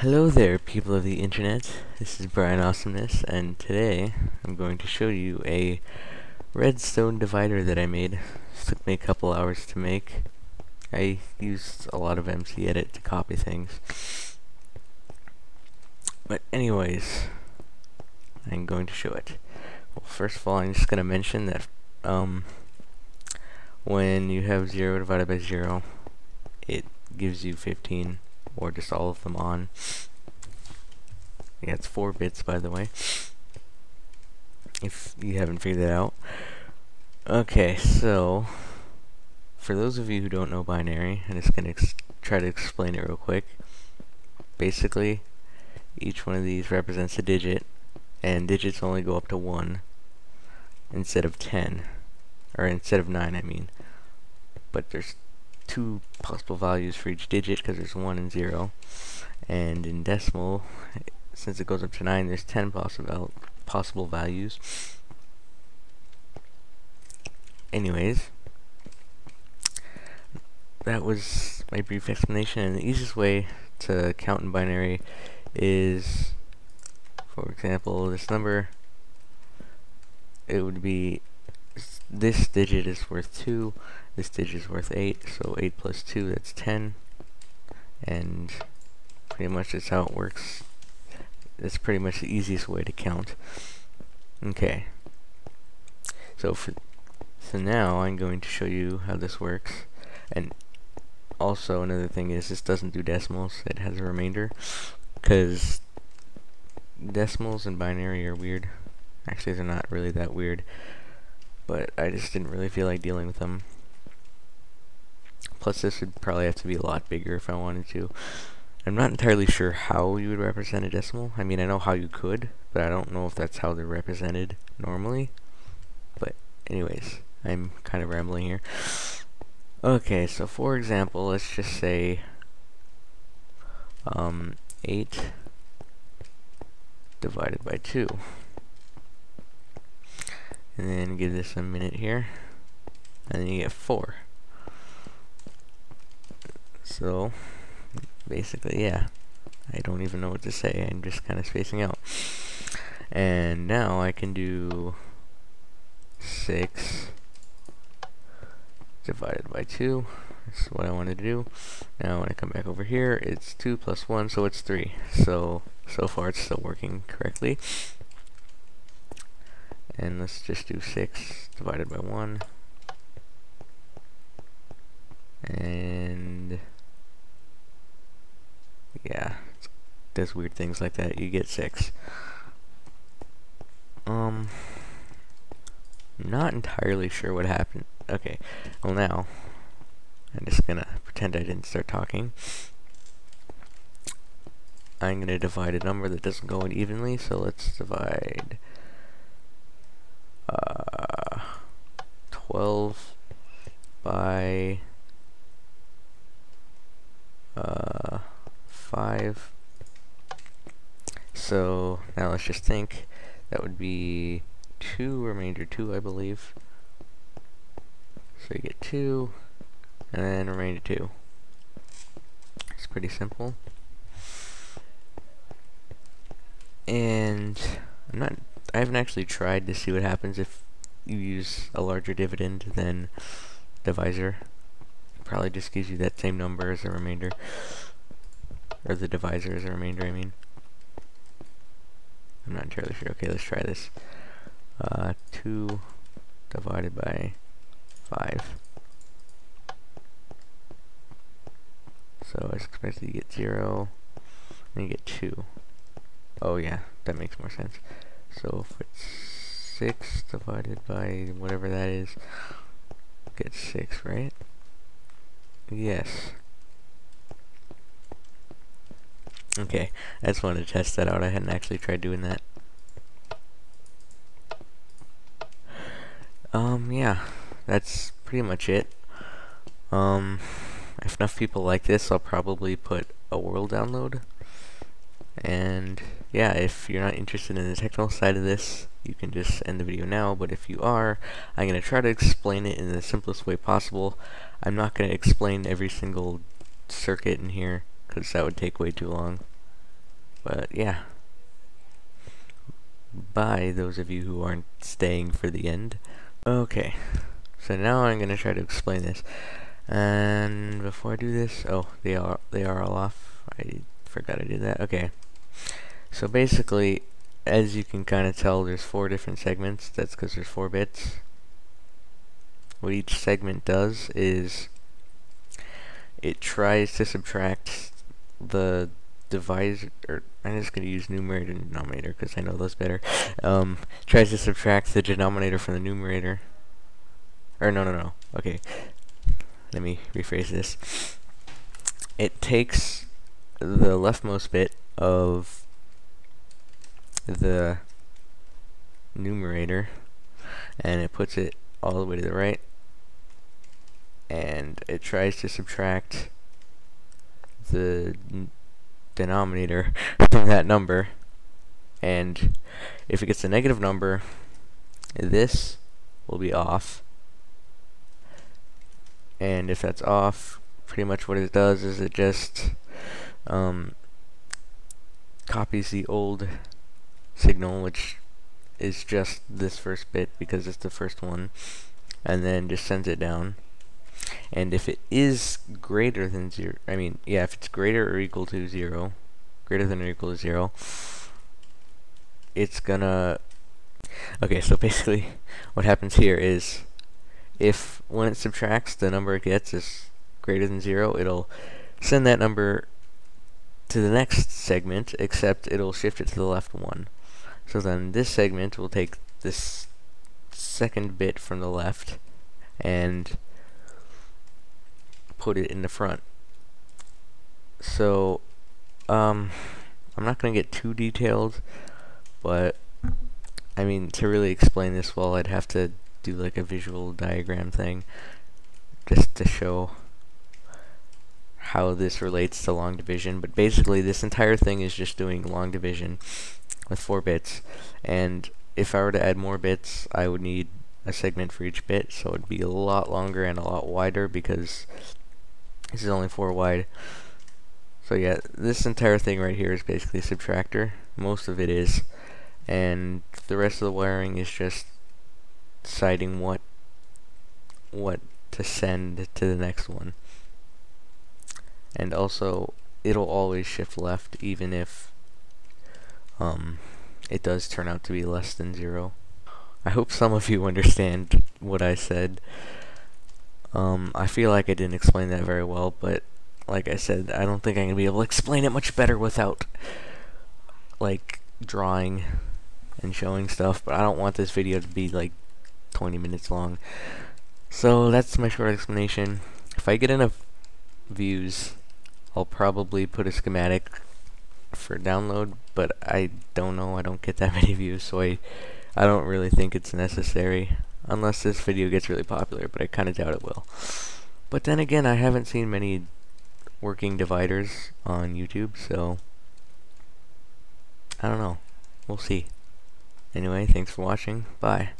Hello there, people of the internet. This is Brian Awesomeness, and today I'm going to show you a Redstone Divider that I made. This took me a couple hours to make. I used a lot of MC Edit to copy things. But anyways, I'm going to show it. Well, first of all, I'm just going to mention that when you have 0 divided by 0, it gives you 15, or just all of them on. Yeah, it's 4 bits, by the way, if you haven't figured that out. Okay, so for those of you who don't know binary, I'm just going to try to explain it real quick. Basically, each one of these represents a digit, and digits only go up to 1 instead of 10, or instead of 9, I mean. But there's 2 possible values for each digit because there's 1 and 0, and in decimal, since it goes up to 9, there's 10 possible values. Anyways, that was my brief explanation, and the easiest way to count in binary is, for example, this number, it would be, this digit is worth 2, this digit is worth 8, so 8 plus 2, that's 10, and pretty much that's how it works. That's pretty much the easiest way to count. Okay, so now I'm going to show you how this works. And also another thing is, this doesn't do decimals, it has a remainder, because decimals and binary are weird. Actually, they're not really that weird, but I just didn't really feel like dealing with them. Plus, this would probably have to be a lot bigger if I wanted to. I'm not entirely sure how you would represent a decimal. I mean, I know how you could, but I don't know if that's how they're represented normally. But anyways, I'm kind of rambling here. Okay, so for example, let's just say 8 divided by 2. And then give this a minute here, and then you get 4. So basically, yeah, I don't even know what to say, I'm just kind of spacing out. And now I can do 6 divided by 2. That's what I wanted to do. Now when I come back over here, it's 2 plus 1, so it's 3. So far it's still working correctly. And let's just do 6 divided by 1. And yeah, it does weird things like that. You get 6. Not entirely sure what happened. Okay, well now, I'm just gonna pretend I didn't start talking. I'm gonna divide a number that doesn't go in evenly, so let's divide 12 by 5. So now let's just think. That would be 2, remainder 2, I believe. So you get 2, and then remainder 2. It's pretty simple. And I haven't actually tried to see what happens if you use a larger dividend than divisor. It probably just gives you that same number as a remainder. Or the divisor as a remainder, I mean. I'm not entirely sure. Okay, let's try this. 2 divided by 5. So I was expecting to get 0, and you get 2. Oh yeah, that makes more sense. So if it's 6 divided by whatever that is, get 6, right? Yes. Okay, I just wanted to test that out. I hadn't actually tried doing that. Yeah, that's pretty much it. If enough people like this, I'll probably put a world download. And yeah, if you're not interested in the technical side of this, you can just end the video now, but if you are, I'm going to try to explain it in the simplest way possible. I'm not going to explain every single circuit in here, because that would take way too long. But yeah, bye those of you who aren't staying for the end. Okay, so now I'm gonna try to explain this. And before I do this, oh, they are all off. I forgot I did that. Okay. So basically, as you can kind of tell, there's 4 different segments. That's because there's 4 bits. What each segment does is it tries to subtract the divisor, or I'm just going to use numerator and denominator because I know those better. Tries to subtract the denominator from the numerator. Or no. Okay, let me rephrase this. It takes the leftmost bit of the numerator and it puts it all the way to the right, and it tries to subtract the denominator from that number, and if it gets a negative number, this will be off, and if that's off, pretty much what it does is it just copies the old signal, which is just this first bit because it's the first one, and then just sends it down. And if it is greater than 0, if it's greater or equal to 0, greater than or equal to 0, it's gonna... Okay, so basically what happens here is if when it subtracts, the number it gets is greater than 0, it'll send that number to the next segment, except it'll shift it to the left one. So then this segment will take this second bit from the left and put it in the front. So I'm not going to get too detailed, but I mean, to really explain this well, I'd have to do like a visual diagram thing just to show how this relates to long division. But basically this entire thing is just doing long division with 4 bits, and if I were to add more bits, I would need a segment for each bit, so it'd be a lot longer and a lot wider because this is only 4 wide. So yeah, this entire thing right here is basically a subtractor. Most of it is, and the rest of the wiring is just deciding what to send to the next one. And also, it'll always shift left even if it does turn out to be less than 0. I hope some of you understand what I said. I feel like I didn't explain that very well, but like I said, I don't think I'm gonna be able to explain it much better without like drawing and showing stuff. But I don't want this video to be like 20 minutes long. So that's my short explanation. If I get enough views, I'll probably put a schematic for download, but I don't know, I don't get that many views, so I don't really think it's necessary unless this video gets really popular, but I kind of doubt it will. But then again, I haven't seen many working dividers on YouTube, so I don't know. We'll see. Anyway, thanks for watching. Bye.